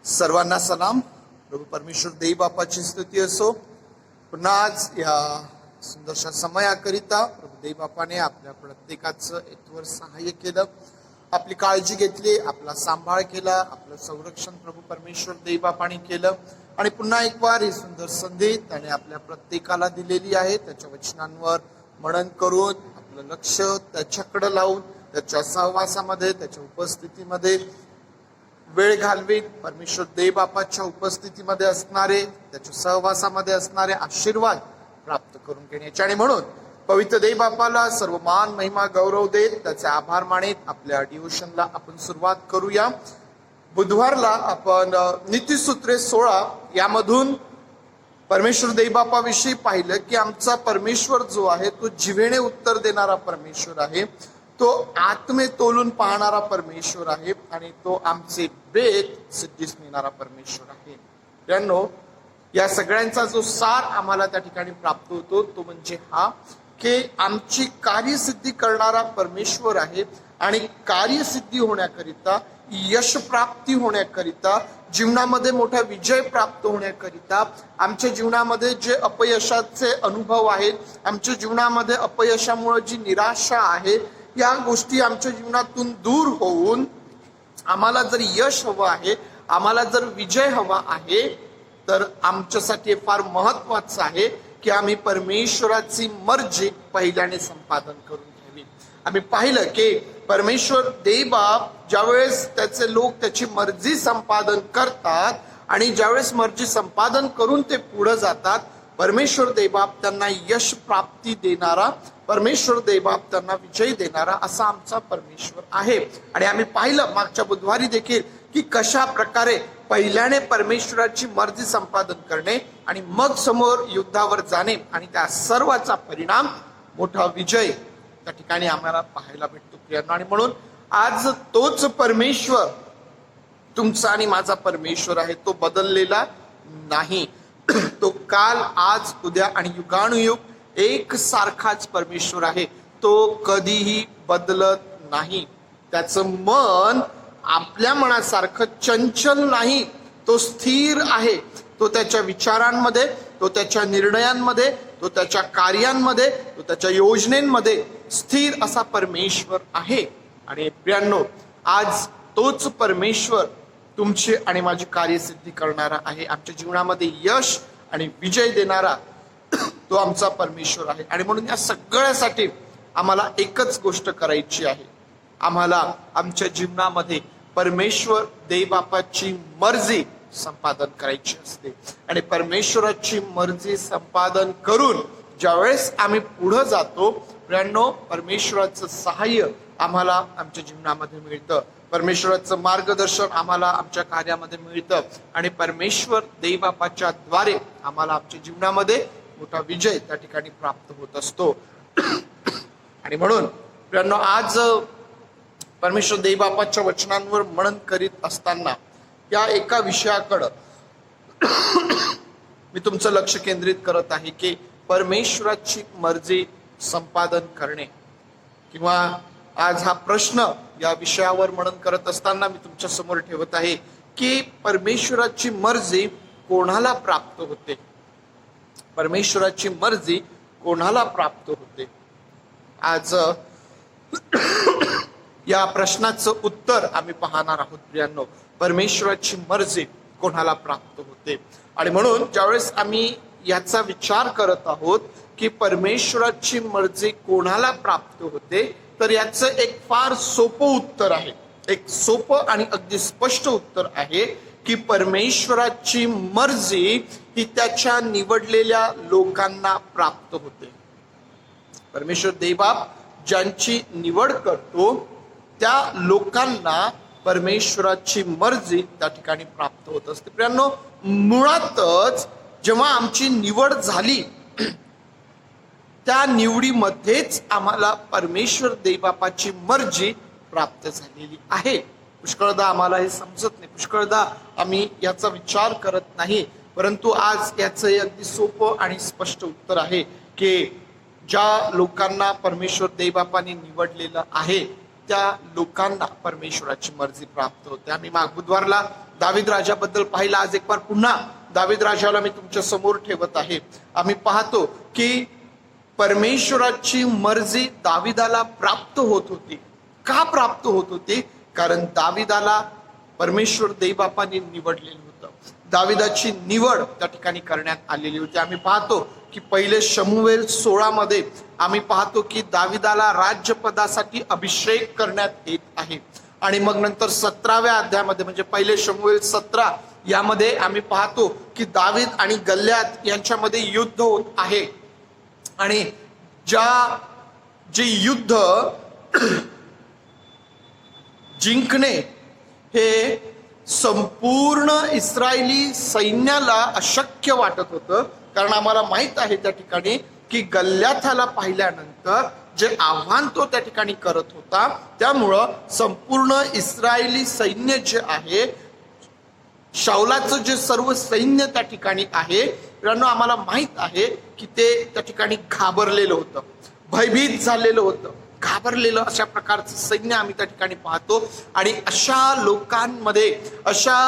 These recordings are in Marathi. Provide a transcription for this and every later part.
सर्वांना सलाम. प्रभू परमेश्वर देई बापाची स्तुती असो. पुन्हा आज या सुंदरशा समयाकरिता प्रभू देई बापाने आपल्या प्रत्येकाचं इथवर सहाय्य केलं, आपली काळजी घेतली, आपला सांभाळ केला, आपलं संरक्षण प्रभू परमेश्वर देई बापाने केलं. आणि पुन्हा एक वार ही सुंदर संधी त्याने आपल्या प्रत्येकाला दिलेली आहे. त्याच्या वचनांवर मनन करून आपलं लक्ष त्याच्याकडे लावून त्याच्या सहवासामध्ये, त्याच्या उपस्थितीमध्ये वेळ घालवीत परमेश्वर देव बापाच्या उपस्थितीमध्ये असणारे, त्याच्या सहवासामध्ये असणारे आशीर्वाद प्राप्त करून घेण्याचे. आणि म्हणून पवित्र देव बापाला सर्व मान महिमा गौरव देत त्याचे आभार मानित आपल्या डिवोशनला आपण सुरुवात करूया. बुधवारला आपण नीतिसूत्रे 16 यामधून परमेश्वर देव बापाविषयी पाहिलं की आमचा परमेश्वर जो आहे तो जिव्हेने उत्तर देणारा परमेश्वर आहे, तो आत्मे तोलून पाहणारा परमेश्वर आहे आणि तो आमचे बेत सिद्धीस नेणारा परमेश्वर आहे. त्यांनो या सगळ्यांचा जो सार आम्हाला त्या ठिकाणी प्राप्त होतो तो म्हणजे हा की आमची कार्यसिद्धी करणारा परमेश्वर आहे. आणि कार्यसिद्धी होण्याकरिता, यश प्राप्ती होण्याकरिता, जीवनामध्ये मोठा विजय प्राप्त होण्याकरिता, आमच्या जीवनामध्ये जे अपयशाचे अनुभव आहेत, आमच्या जीवनामध्ये अपयशामुळे जी निराशा आहे, या गोष्टी आमच्या जीवनातून दूर होऊन आम्हाला जर यश हवं आहे, आम्हाला जर विजय हवा आहे, तर आमच्यासाठी फार महत्वाचं आहे की आम्ही परमेश्वराची मर्जी पहिल्याने संपादन करून घ्यावी. आम्ही पाहिलं की परमेश्वर देवबाप ज्यावेळेस त्याचे लोक त्याची मर्जी संपादन करतात आणि ज्यावेळेस मर्जी संपादन करून ते पुढे जातात, परमेश्वर देवबाप त्यांना यश प्राप्ती देणारा, परमेश्वर देवबाप त्यांना विजय देणारा असा आमचा परमेश्वर आहे. आणि आम्ही पाहिलं मागच्या बुधवारी देखील की कशा प्रकारे पहिल्याने परमेश्वराची मर्जी संपादन करणे आणि मग समोर युद्धावर जाणे आणि त्या सर्वाचा परिणाम मोठा विजय त्या ठिकाणी आम्हाला पाहायला भेटतो प्रियांनो. आणि म्हणून आज तोच परमेश्वर तुमचा आणि माझा परमेश्वर आहे, तो बदललेला नाही. तो काल, आज, उद्या आणि युगानुयुग एक सारखाच परमेश्वर आहे. तो कधीही बदलत नाही. त्याचं मन आपल्या मनासारखं चंचल नाही, तो स्थिर आहे. तो त्याच्या विचारांमध्ये, तो त्याच्या निर्णयांमध्ये, तो त्याच्या कार्यांमध्ये, तो त्याच्या योजनेमध्ये स्थिर असा परमेश्वर आहे. आणि प्रियांनो आज तोच परमेश्वर तुमची आणि माझी कार्यसिद्धी करणारा आहे. आमच्या जीवनामध्ये यश आणि विजय देणारा तो आमचा परमेश्वर आहे. आणि म्हणून या सगळ्यासाठी आम्हाला एकच गोष्ट करायची आहे. आम्हाला आमच्या जीवनामध्ये परमेश्वर देवबापाची मर्जी संपादन करायची असते. आणि परमेश्वराची मर्जी संपादन करून ज्यावेळेस आम्ही पुढे जातो प्रियांनो, परमेश्वराचं सहाय्य आम्हाला आमच्या जीवनामध्ये मिळतं, परमेश्वराचं मार्गदर्शन आम्हाला आमच्या कार्यामध्ये मिळतं आणि परमेश्वर देवबापाच्या द्वारे आम्हाला आमच्या जीवनामध्ये मोठा विजय त्या ठिकाणी प्राप्त होत असतो. आणि म्हणून प्रियांनो आज परमेश्वर देवबापाच्या वचनांवर मनन करीत असताना या एका विषयाकडं मी तुमचं लक्ष केंद्रित करत आहे की परमेश्वराची मर्जी संपादन करणे. किंवा आज हा प्रश्न या विषयावर मनन करत असताना मी तुमच्या समोर ठेवत आहे की परमेश्वराची मर्जी कोणाला प्राप्त होते. परमेश्वराची मर्जी कोणाला प्राप्त होते. आज या प्रश्नाचं उत्तर आम्ही पाहणार आहोत प्रियांनो. परमेश्वराची मर्जी कोणाला प्राप्त होते. आणि म्हणून ज्यावेळेस आम्ही याचा विचार करत आहोत की परमेश्वराची मर्जी कोणाला प्राप्त होते, तर याचं एक फार सोपं उत्तर आहे. एक सोपं आणि अगदी स्पष्ट उत्तर आहे की परमेश्वराची मर्जी ही त्याच्या निवडलेल्या लोकांना प्राप्त होते. परमेश्वर देवबाप ज्यांची निवड करतो त्या लोकांना परमेश्वराची मर्जी त्या ठिकाणी प्राप्त होत असते. प्रियांनो मुळातच जेव्हा आमची निवड झाली त्या निवडीमध्येच आम्हाला परमेश्वर देवबापाची मर्जी प्राप्त झालेली आहे. पुष्कळदा आम्हाला हे समजत नाही, पुष्कळदा आम्ही याचा विचार करत नाही. परंतु आज याचं हे अगदी सोपं आणि स्पष्ट उत्तर आहे की ज्या लोकांना परमेश्वर देवबापाने निवडलेलं आहे त्या लोकांना परमेश्वराची मर्जी प्राप्त होते. आम्ही माग बुधवारला दावीद राजाबद्दल पाहिला. आज एक बार पुन्हा दावीद राजाला मी तुमच्या समोर ठेवत आहे. आम्ही पाहतो की परमेश्वराची मर्जी दाविदाला प्राप्त होत होती. का प्राप्त होत होती? कारण दाविदाला परमेश्वर देवबापाने निवडलेलं होतं. दाविदाची निवड त्या ठिकाणी करण्यात आलेली होती. आम्ही पाहतो की पहिले शमूएल 16 मध्ये आम्ही पाहतो की दाविदाला राज्यपदासाठी अभिषेक करण्यात येत आहे. आणि मग नंतर 17व्या अध्यायामध्ये म्हणजे पहिले शमूएल 17 यामध्ये आम्ही पाहतो की दावीद आणि गल्ल्यात यांच्यामध्ये युद्ध होत आहे. आणि जे युद्ध जिंकणे हे संपूर्ण इस्रायली सैन्याला अशक्य वाटत होतं. कारण आम्हाला माहित आहे त्या ठिकाणी की गल्ल्याथाला पाहिल्यानंतर जे आव्हान तो त्या ठिकाणी करत होता, त्यामुळं संपूर्ण इस्रायली सैन्य जे आहे, शाऊलाचं जे सर्व सैन्य त्या ठिकाणी आहे, मित्रांनो आम्हाला माहित आहे की ते त्या ठिकाणी घाबरलेलं होतं, भयभीत झालेलं होतं, घाबरलेलं अशा प्रकारचं सैन्य आम्ही त्या ठिकाणी पाहतो. आणि अशा लोकांमध्ये, अशा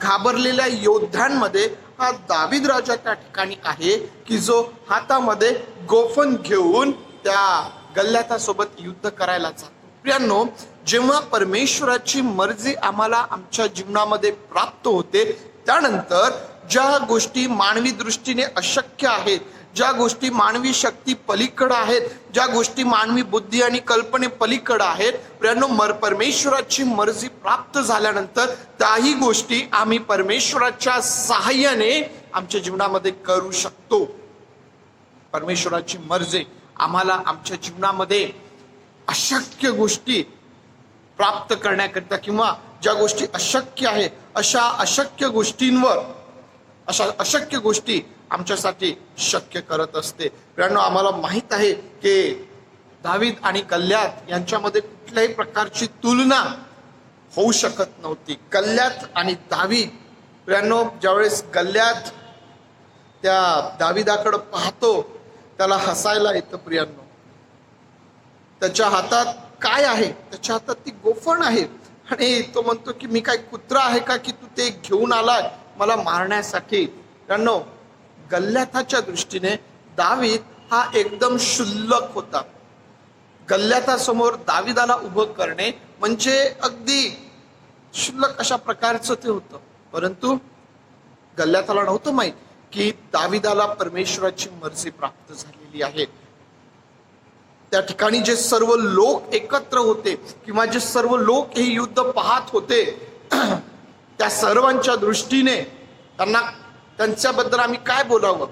घाबरलेल्या योद्ध्यांमध्ये हा दावीद राजा त्या ठिकाणी आहे की जो हातामध्ये गोफन घेऊन त्या गल्ल्यातासोबत युद्ध करायला जातो. प्रियांनो, जेव्हा परमेश्वराची मर्जी आम्हाला आमच्या जीवनामध्ये प्राप्त होते, त्यानंतर ज्या गोष्टी मानवी दृष्टीने अशक्य आहेत, ज्या गोष्टी मानवी शक्ती पलीकडे आहेत, ज्या गोष्टी मानवी बुद्धी आणि कल्पने पलीकडे आहेत, प्रियांनो परमेश्वराची मर्जी प्राप्त झाल्यानंतर त्याही गोष्टी आम्ही परमेश्वराच्या सहाय्याने आमच्या जीवनामध्ये करू शकतो. परमेश्वराची मर्जी आम्हाला आमच्या जीवनामध्ये अशक्य गोष्टी प्राप्त करण्याकरिता किंवा ज्या गोष्टी अशक्य आहे अशा अशक्य गोष्टींवर, अशा अशक्य गोष्टी आमच्यासाठी शक्य करत असते. मित्रांनो, आम्हाला माहित आहे की दावीद आणि गल्ल्यात यांच्यामध्ये कुठल्याही प्रकारची तुलना होऊ शकत नव्हती. गल्ल्यात आणि दावीद, मित्रांनो ज्यावेळेस गल्ल्यात त्या दाविदाकडे पाहतो त्याला हसायला येतं. प्रियांनो, त्याच्या हातात काय आहे? त्याच्या हातात ती गोफण आहे. आणि तो म्हणतो की मी काय कुत्रा आहे का की तू ते घेऊन आलाय मला मारण्यासाठी? प्रियांनो, गल्ल्याताच्या दृष्टीने दावीद हा एकदम क्षुल्लक होता. गल्ल्यातासमोर दाविदाला उभं करणे म्हणजे अगदी क्षुल्लक अशा प्रकारचं ते होतं. परंतु गल्ल्याताला नव्हतं माहित की दाविदाला परमेश्वराची मर्जी प्राप्त झालेली आहे. त्या ठिकाणी जे सर्व लोक एकत्र होते किंवा जे सर्व लोक हे युद्ध पाहत होते, त्या सर्वांच्या दृष्टीने त्यांच्याबद्दल आम्ही काय बोलावं,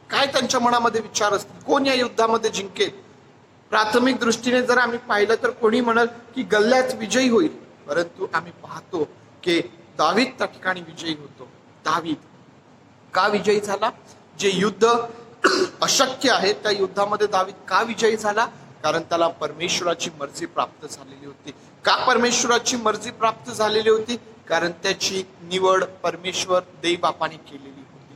काय त्यांच्या मनामध्ये विचार असतील, कोण या युद्धामध्ये जिंकेल? प्राथमिक दृष्टीने जर आम्ही पाहिलं तर कोणी म्हणाल की गल्ल्यात विजयी होईल. परंतु आम्ही पाहतो की दावीद त्या ठिकाणी विजयी होतो. दावीद का विजयी झाला? जे युद्ध अशक्य आहे त्या युद्धामध्ये दावीद का विजयी झाला? कारण त्याला परमेश्वराची मर्जी प्राप्त झालेली होती. का परमेश्वराची मर्जी प्राप्त झालेली होती? कारण त्याची निवड परमेश्वर देवबापाने केलेली होती.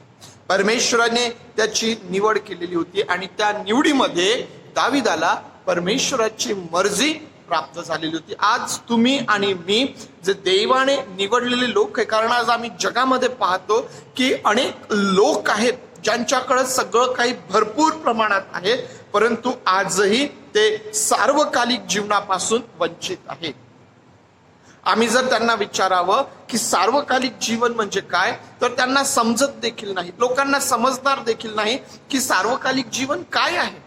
परमेश्वराने त्याची निवड केलेली होती आणि त्या निवडीमध्ये दाविदाला परमेश्वराची मर्जी प्राप्त झालेली होती. आज तुम्ही आणि मी जे देवाने निवडलेले लोक आहे, कारण आज आम्ही जगामध्ये पाहतो की अनेक लोक आहेत ज्यांच्याकडे सगळं काही भरपूर प्रमाणात आहे, परंतु आजही ते सार्वकालिक जीवनापासून वंचित आहेत. आम्ही जर त्यांना विचारावं की सार्वकालिक जीवन म्हणजे काय, तर त्यांना समजत देखील नाही. लोकांना समजणार देखील नाही की सार्वकालिक जीवन काय आहे.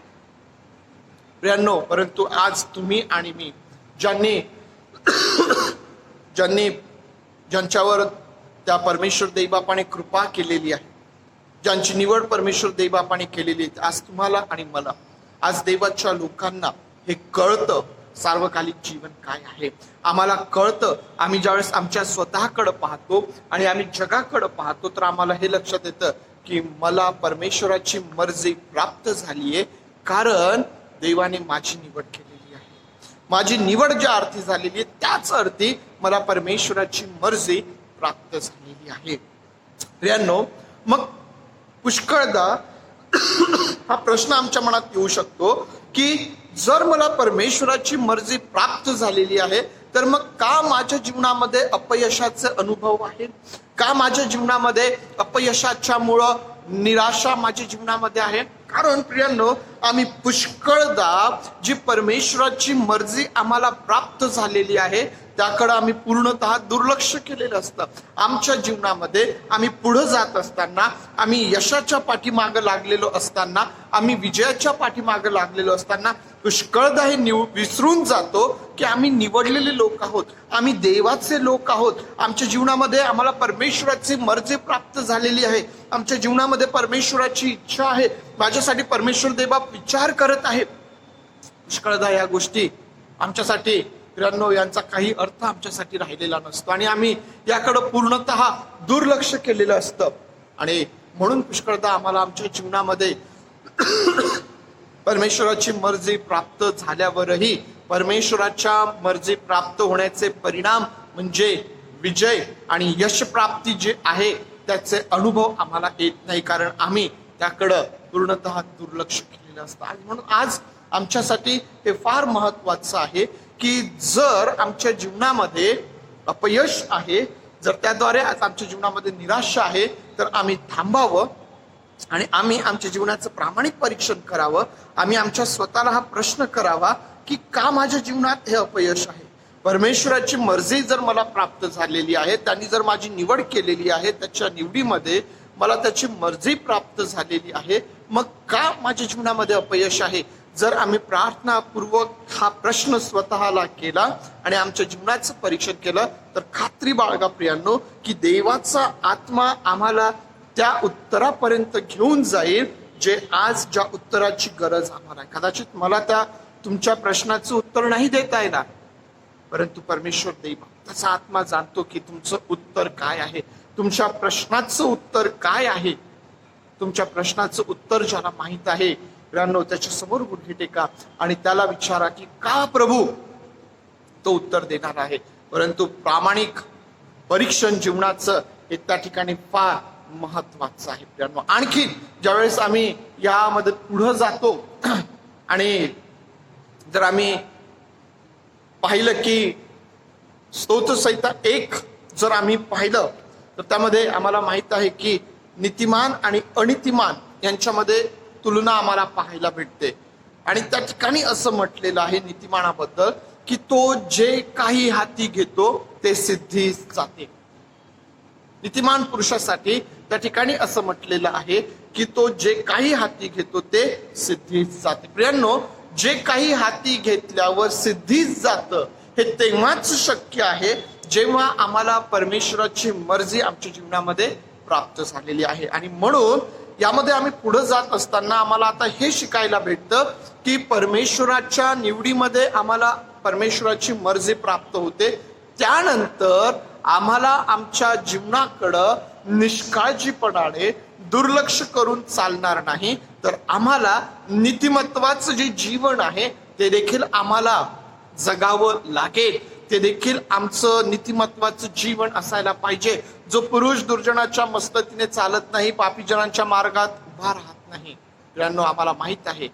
प्रियांनो, परंतु आज तुम्ही आणि मी ज्यांच्यावर त्या परमेश्वर देवबापाने कृपा केलेली आहे, ज्यांची निवड परमेश्वर देवबापाने केलेली आहे, आज तुम्हाला आणि मला, आज देवाच्या लोकांना हे कळतं सार्वकालिक जीवन काय आहे. आम्हाला कळतं. आम्ही ज्यावेळेस आमच्या स्वतःकडे पाहतो आणि आम्ही जगाकडे पाहतो तर आम्हाला हे लक्षात येतं की मला परमेश्वराची मर्जी प्राप्त झालीये, कारण देवाने माझी निवड केलेली आहे. माझी निवड ज्या अर्थी झालेली आहे त्याच अर्थी मला परमेश्वराची मर्जी प्राप्त झालेली आहे. प्रियांनो, मग पुष्कळदा हा प्रश्न आमच्या मनात येऊ शकतो की जर मला परमेश्वराची मर्जी प्राप्त झालेली आहे तर मग का माझ्या जीवनामध्ये अपयशाचे अनुभव आहेत? का माझ्या जीवनामध्ये अपयशाच्या मुळे निराशा माझ्या जीवनामध्ये आहे? कारण प्रियांनो, आम्ही पुष्कळदा जी परमेश्वराची मर्जी आम्हाला प्राप्त झालेली आहे त्याकडे आम्ही पूर्णतः दुर्लक्ष केलेलं असतं. आमच्या जीवनामध्ये आम्ही पुढे जात असताना, आम्ही यशाच्या पाठीमागे लागलेलो असताना, आम्ही विजयाच्या पाठीमागे लागलेलो असताना पुष्कळदा हे विसरून जातो की आम्ही निवडलेले लोक आहोत, आम्ही देवाचे लोक आहोत. आमच्या जीवनामध्ये आम्हाला परमेश्वराची मर्जी प्राप्त झालेली आहे. आमच्या जीवनामध्ये परमेश्वराची इच्छा आहे. माझ्यासाठी परमेश्वर देवा विचार करत आहे. पुष्कळदा या गोष्टी आमच्यासाठी प्रियांनो यांचा काही अर्थ आमच्यासाठी राहिलेला नसतो आणि आम्ही याकडे पूर्णतः दुर्लक्ष केलेलं असतं. आणि म्हणून पुष्कळदा आम्हाला आमच्या जीवनामध्ये परमेश्वराची मर्जी प्राप्त झाल्यावरही परमेश्वराच्या मर्जी प्राप्त होण्याचे परिणाम म्हणजे विजय आणि यश प्राप्ती जे आहे त्याचे अनुभव आम्हाला येत नाही, कारण आम्ही त्याकडं पूर्णतः दुर्लक्ष केलेलं असतं. आणि म्हणून आज आमच्यासाठी हे फार महत्वाचं आहे की जर आमच्या जीवनामध्ये अपयश आहे, जर त्याद्वारे आज आमच्या जीवनामध्ये निराशा आहे, तर आम्ही थांबावं आणि आम्ही आमच्या जीवनाचं प्रामाणिक परीक्षण करावं. आम्ही आमच्या स्वतःला हा प्रश्न करावा की का माझ्या जीवनात हे अपयश आहे? परमेश्वराची मर्जी जर मला प्राप्त झालेली आहे, त्यांनी जर माझी निवड केलेली आहे, त्याच्या निवडीमध्ये मला त्याची मर्जी प्राप्त झालेली आहे, मग का माझ्या जीवनामध्ये अपयश आहे? जर आम्ही प्रार्थनापूर्वक हा प्रश्न स्वतःला केला आणि आमच्या जीवनाचं परीक्षण केलं तर खात्री बाळगा प्रियांनो की देवाचा आत्मा आम्हाला त्या उत्तरापर्यंत घेऊन जाईल जे आज ज्या उत्तराची गरज आम्हाला आहे. कदाचित मला त्या तुमच्या प्रश्नाचं उत्तर नाही देता येणार, परंतु परमेश्वर देव त्याचा आत्मा जाणतो की तुमचं उत्तर काय आहे, तुमच्या प्रश्नाचं उत्तर काय आहे. तुमच्या प्रश्नाचं उत्तर ज्याला माहित आहे प्रियांनो त्याच्या समोर गुडघे टेका आणि त्याला विचारा की का प्रभू? तो उत्तर देणार आहे. परंतु प्रामाणिक परीक्षण जीवनाचं हे त्या ठिकाणी फार महत्वाचं आहे प्रियांनो. आणखी ज्यावेळेस आम्ही यामध्ये पुढे जातो आणि जर आम्ही पाहिलं की स्तोत्रसंहिता 1 जर आम्ही पाहिलं तर त्यामध्ये आम्हाला माहित आहे की नीतिमान आणि अनीतिमान यांच्यामध्ये तुलना आम्हाला पाहायला भेटते. आणि त्या ठिकाणी असं म्हटलेलं आहे नीतिमानाबद्दल की तो जे काही हाती घेतो ते सिद्धीस जाते. नीतिमान पुरुषासाठी त्या ठिकाणी असं म्हटलेलं आहे की तो जे काही हाती घेतो ते सिद्धीस जाते. प्रियांनो, जे काही हाती घेतल्यावर सिद्धीस जातं हे तेव्हाच शक्य आहे जेव्हा आम्हाला परमेश्वराची मर्जी आमच्या जीवनामध्ये प्राप्त झालेली आहे. आणि म्हणून यामध्ये आम्ही पुढे जात असताना आम्हाला आता हे शिकायला भेटतं की परमेश्वराच्या निवडीमध्ये आम्हाला परमेश्वराची मर्जी प्राप्त होते. त्यानंतर आम्हाला आमच्या जीवनाकडं निष्काळजीपणाने दुर्लक्ष करून चालणार नाही, तर आम्हाला नीतिमत्वाचं जे जीवन आहे ते देखील आम्हाला जगावं लागेल. ते देखील आमचं नीतिमत्वाचं जीवन असायला पाहिजे, जो पुरुष दुर्जनाच्या मस्ततीने चालत नाही, पापीजनांच्या मार्गात उभा राहत नाही. मित्रांनो, आम्हाला माहित आहे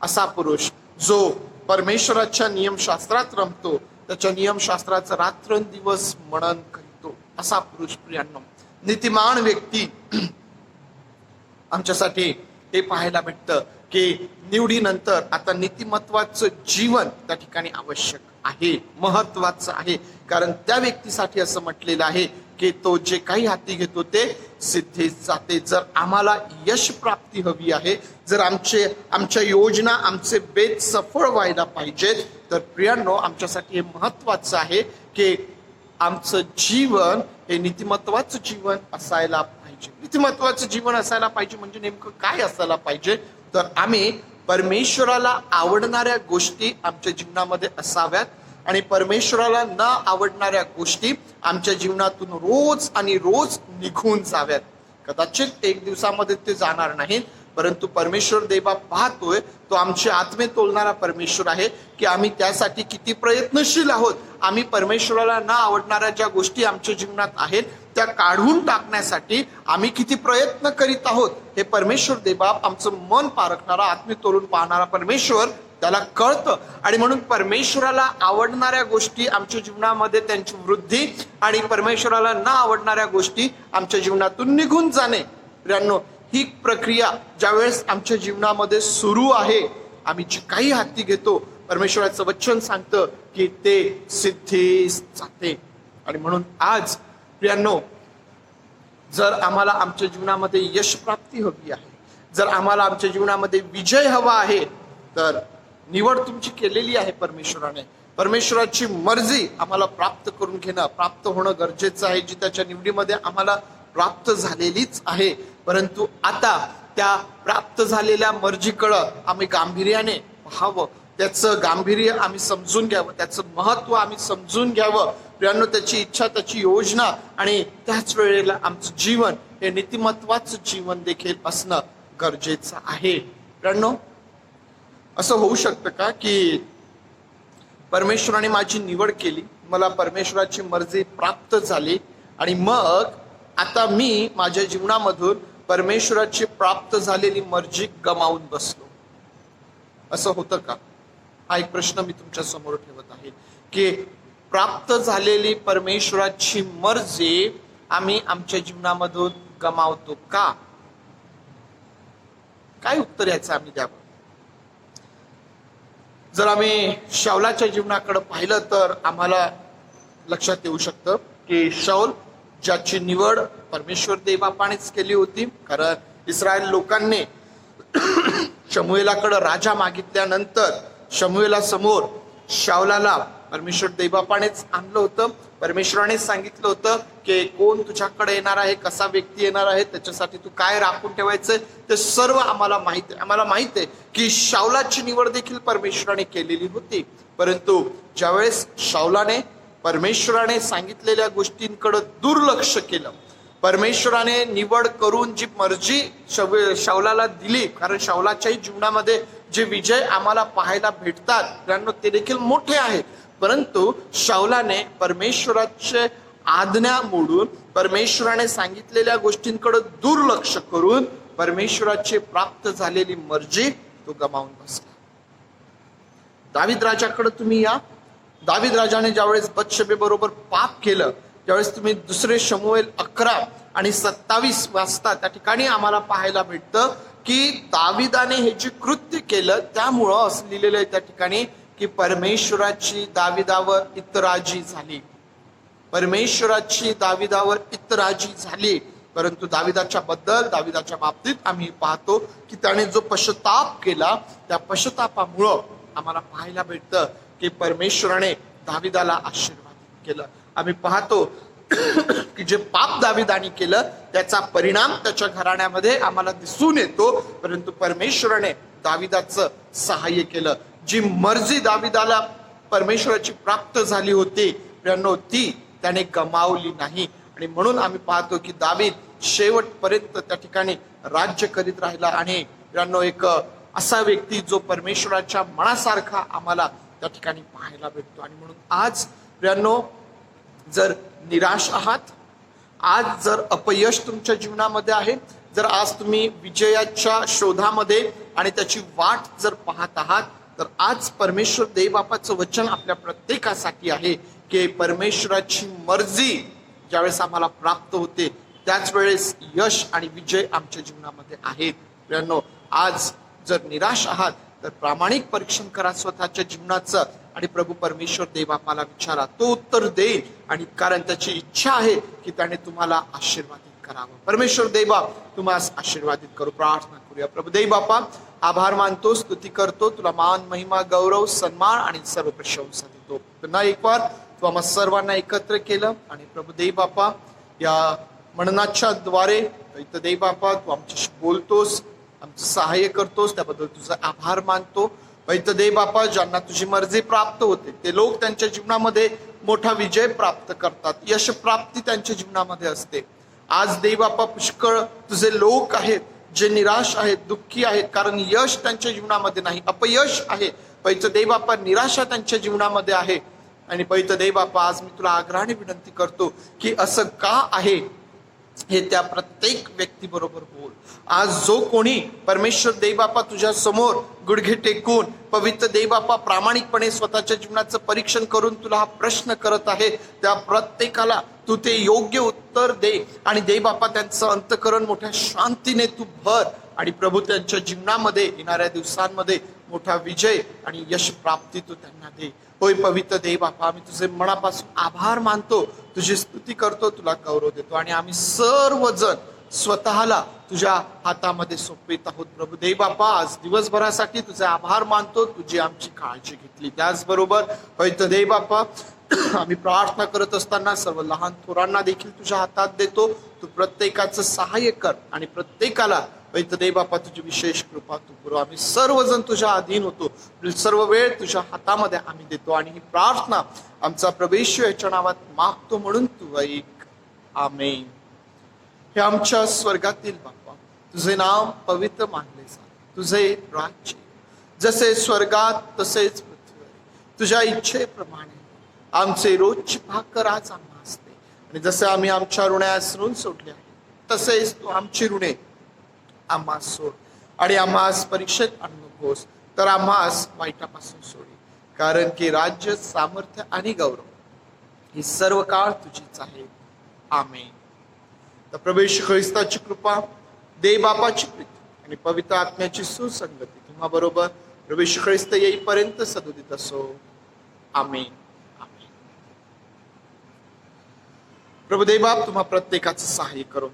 असा पुरुष जो परमेश्वराच्या नियमशास्त्रात रमतो, त्याच्या नियमशास्त्राचं रात्रंदिवस मनन करतो, असा पुरुष प्रियांनो नीतिमान व्यक्ती आमच्यासाठी हे पाहायला भेटतं की निवडीनंतर आता नीतिमत्वाचं जीवन त्या ठिकाणी आवश्यक आहे, महत्वाचं आहे. कारण त्या व्यक्तीसाठी असं म्हटलेलं आहे की तो जे काही हाती घेतो ते सिद्धीस जाते. जर आम्हाला यश प्राप्ती हवी आहे, जर आमच्या योजना, आमचे बेत सफळ व्हायला पाहिजेत, तर प्रियांनो आमच्यासाठी हे महत्वाचं आहे की आमचं जीवन हे नीतिमत्वाचं जीवन असायला पाहिजे. नीतिमत्वाचं जीवन असायला पाहिजे म्हणजे नेमकं काय असायला पाहिजे, तर आम्ही परमेश्वराला आवडणाऱ्या गोष्टी आमच्या जीवनामध्ये असाव्यात आणि परमेश्वराला न आवडणाऱ्या गोष्टी आमच्या जीवनातून रोज आणि रोज निघून जाव्यात. कदाचित एक दिवसामध्ये ते जाणार नाहीत, परंतु परमेश्वर देवबाप पाहतोय, तो आमची आत्मे तोलणारा परमेश्वर आहे की आम्ही त्यासाठी किती प्रयत्नशील आहोत. आम्ही परमेश्वराला न आवडणाऱ्या ज्या गोष्टी आमच्या जीवनात आहेत त्या काढून टाकण्यासाठी आम्ही किती प्रयत्न करीत आहोत हे परमेश्वर देवबाप, आमचं मन पारखणारा, आत्मे तोलून पाहणारा परमेश्वर, त्याला कळतं. आणि म्हणून परमेश्वराला आवडणाऱ्या गोष्टी आमच्या जीवनामध्ये त्यांची वृद्धी आणि परमेश्वराला न आवडणाऱ्या गोष्टी आमच्या जीवनातून निघून जाणे. प्रियांनो, ही प्रक्रिया ज्यावेळेस आमच्या जीवनामध्ये सुरू आहे, आम्ही जी काही हाती घेतो, परमेश्वराचं वचन सांगतं की ते सिद्धीस जाते. आणि म्हणून आज प्रियांनो, जर आम्हाला आमच्या जीवनामध्ये यश प्राप्ती हवी आहे, जर आम्हाला आमच्या जीवनामध्ये विजय हवा आहे, तर निवड तुमची केलेली आहे परमेश्वराने. परमेश्वराची मर्जी आम्हाला प्राप्त करून घेणं, प्राप्त होणं गरजेचं आहे, जी त्याच्या निवडीमध्ये आम्हाला प्राप्त झालेलीच आहे. परंतु आता त्या प्राप्त झालेल्या मर्जीकडे आम्ही गांभीर्याने पाहावं, त्याचं गांभीर्य आम्ही समजून घ्यावं, त्याचं महत्व आम्ही समजून घ्यावं. प्रियांनो, त्याची इच्छा, त्याची योजना आणि त्याच वेळेला आमचं जीवन हे नीतिमत्वाचं जीवन देखील असणं गरजेचं आहे. प्रियांनो, असं होऊ शकतं का की परमेश्वराने माझी निवड केली, मला परमेश्वराची मर्जी प्राप्त झाली आणि मग आता मी माझ्या जीवनामधून परमेश्वराची प्राप्त झालेली मर्जी गमावून बसलो? असं होतं का? हा एक प्रश्न मी तुमच्या समोर ठेवत आहे की प्राप्त झालेली परमेश्वराची मर्जी आम्ही आमच्या जीवनामधून गमावतो का? काय उत्तर याचं आम्ही द्यावं? जर आम्ही शाऊलाच्या जीवनाकडे पाहिलं तर आम्हाला लक्षात येऊ शकतं की शाऊल, ज्याची निवड परमेश्वर देवबापानेच केली होती, कारण इस्रायल लोकांनी शमूएलाकडे राजा मागितल्यानंतर शमूएला समोर शाऊलाला परमेश्वर देवबापानेच आणलं होतं. परमेश्वराने सांगितलं होतं की कोण तुझ्याकडे येणार आहे, कसा व्यक्ती येणार आहे, त्याच्यासाठी तू काय राखून ठेवायचंय ते सर्व आम्हाला माहित आहे. आम्हाला माहित आहे की शाऊलाची निवड देखील परमेश्वराने केलेली होती. परंतु ज्यावेळेस शाऊलाने परमेश्वराने सांगितलेल्या गोष्टींकडे दुर्लक्ष केलं, परमेश्वराने निवड करून जी मर्जी शाऊलाला दिली, कारण शाऊलाच्याही जीवनामध्ये जे विजय आम्हाला पाहायला भेटतात त्यांना ते देखील मोठे आहेत, परंतु शाऊलाने परमेश्वराचे आज्ञा मोडून परमेश्वराने सांगितलेल्या गोष्टींकडे दुर्लक्ष करून परमेश्वराची प्राप्त झालेली मर्जी तो गमावून बसला. दावीद राजाकडे तुम्ही या. दावीद राजाने ज्यावेळेस बत्शेबे बरोबर पाप केलं, त्यावेळेस तुम्ही 2 शमूएल 11 आणि 27 वाजता त्या ठिकाणी आम्हाला पाहायला भेटतं की दाविदाने हे जे कृत्य केलं त्यामुळं असं लिहिलेलं आहे त्या ठिकाणी की परमेश्वराची दाविदावर इतराजी झाली. परमेश्वराची दाविदावर इतराजी झाली. परंतु दाविदाच्या बाबतीत आम्ही पाहतो की त्याने जो पश्चाताप केला, त्या पश्चातापामुळं आम्हाला पाहायला भेटतं की परमेश्वराने दाविदाला आशीर्वादित केलं. आम्ही पाहतो की जे पाप दाविदाने केलं त्याचा परिणाम त्याच्या घराण्यामध्ये आम्हाला दिसून येतो, परंतु परमेश्वराने दाविदाचं सहाय्य केलं. जी मर्जी दाविदाला परमेश्वराची प्राप्त झाली होती ती त्याने गमावली नाही. आणि म्हणून आम्ही पाहतो की दावीद शेवटपर्यंत त्या ठिकाणी राज्य करीत राहिला आणि एक असा व्यक्ती जो परमेश्वराच्या मनासारखा आम्हाला त्या ठिकाणी पाहायला भेटतो. आणि म्हणून आज प्रियांनो, जर निराश आहात, आज जर अपयश तुमच्या जीवनामध्ये आहे, जर आज तुम्ही विजयाच्या शोधामध्ये आणि त्याची वाट जर पाहत आहात, तर आज परमेश्वर देवबापाचं वचन आपल्या प्रत्येकासाठी आहे की परमेश्वराची मर्जी ज्यावेळेस आम्हाला प्राप्त होते त्याच वेळेस यश आणि विजय आमच्या जीवनामध्ये आहेत. प्रियांनो, आज जर निराश आहात तर प्रामाणिक परीक्षण करा स्वतःच्या जीवनाचं आणि प्रभू परमेश्वर देवबापाला विचारा, तो उत्तर देईल. आणि कारण त्याची इच्छा आहे की त्याने तुम्हाला आशीर्वादित करावं. परमेश्वर देवबाप तुम्हाला आशीर्वादित करू. प्रार्थना करूया. प्रभू देवबापा, आभार मानतो, स्तुती करतो, तुला मान, महिमा, गौरव, सन्मान आणि सर्व प्रशंसा देतो. पुन्हा एक बार तू आम्हा सर्वांना एकत्र केलं आणि प्रभू देवबापा या मननाच्या द्वारे देवबापा तू आमच्याशी बोलतोस, आमचं सहाय्य करतोस, त्याबद्दल तुझा आभार मानतो. देवबापा, ज्यांना तुझी मर्जी प्राप्त होते ते लोक त्यांच्या जीवनामध्ये मोठा विजय प्राप्त करतात, यश प्राप्ती त्यांच्या जीवनामध्ये असते. आज देवबापा पुष्कळ तुझे लोक आहेत जे निराश आहेत, दुःखी आहेत, कारण यश त्यांच्या जीवनामध्ये नाही, अपयश आहे. पवित्र देव बाप्पा, निराशा त्यांच्या जीवनामध्ये आहे. आणि पवित्र देव बाप्पा, आज मी तुला आग्रहाने विनंती करतो की असं का आहे हे त्या प्रत्येक व्यक्तीबरोबर बोल. आज जो कोणी परमेश्वर देव बाप्पा तुझ्या समोर गुडघे टेकून पवित्र देव बाप्पा प्रामाणिकपणे स्वतःच्या जीवनाचं परीक्षण करून तुला हा प्रश्न करत आहे, त्या प्रत्येकाला तू ते योग्य उत्तर दे आणि देव बाप्पा त्यांचं अंतःकरण मोठ्या शांतीने तू भर आणि प्रभू त्यांच्या जीवनामध्ये येणाऱ्या दिवसांमध्ये मोठा विजय आणि यश प्राप्ती तू त्यांना दे. होय पवित्र देव बाप्पा, आम्ही तुझे मनापासून आभार मानतो, तुझी स्तुती करतो, तुला गौरव देतो आणि आम्ही सर्वजण स्वतःला तुझ्या हातामध्ये सोपवित आहोत. प्रभू देव बाप्पा, आज दिवसभरासाठी तुझे आभार मानतो, तुझी आमची काळजी घेतली. त्याचबरोबर पवित्र देव बाप्पा, आम्ही प्रार्थना करत असताना सर्व लहान थोरांना देखील तुझ्या हातात देतो. तू प्रत्येकाचं सहाय्य कर आणि प्रत्येकाला पवित्र देव बाप्पा तुझी विशेष कृपा तू पुरव. आम्ही सर्वजण तुझ्या अधीन होतो, सर्व वेळ तुझ्या हातामध्ये आम्ही देतो आणि ही प्रार्थना आमचा प्रभू याच्या नावात मागतो म्हणून तू ऐक. आमेन. हे आमच्या स्वर्गातील बाप्पा, तुझे नाम पवित्र मानले जा. तुझे राज्य जसे स्वर्गात तसेच पृथ्वीवर तुझ्या इच्छेप्रमाणे आमचे रोजची भाकर आज आम्हाला असते आणि जसे आम्ही आमच्या ऋणास ऋण सोडले आहे तसेच तू आमची ऋणे आम्हास सोड आणि आम्हास परीक्षेत आणू नकोस, तर आम्हास वाईटापासून सोडी. कारण की राज्य, सामर्थ्य आणि गौरव ही सर्व काळ तुझीच आहे. आमेन. तर प्रभू येशू ख्रिस्ताची कृपा, देव बापाची प्रीती आणि पवित्र आत्म्याची सुसंगती तुम्हा बरोबर प्रभू येशू ख्रिस्त येईपर्यंत सदोदित असो. आमेन. आमेन. प्रभू देव बाप तुम्हा प्रत्येकाचं सहाय्य करो.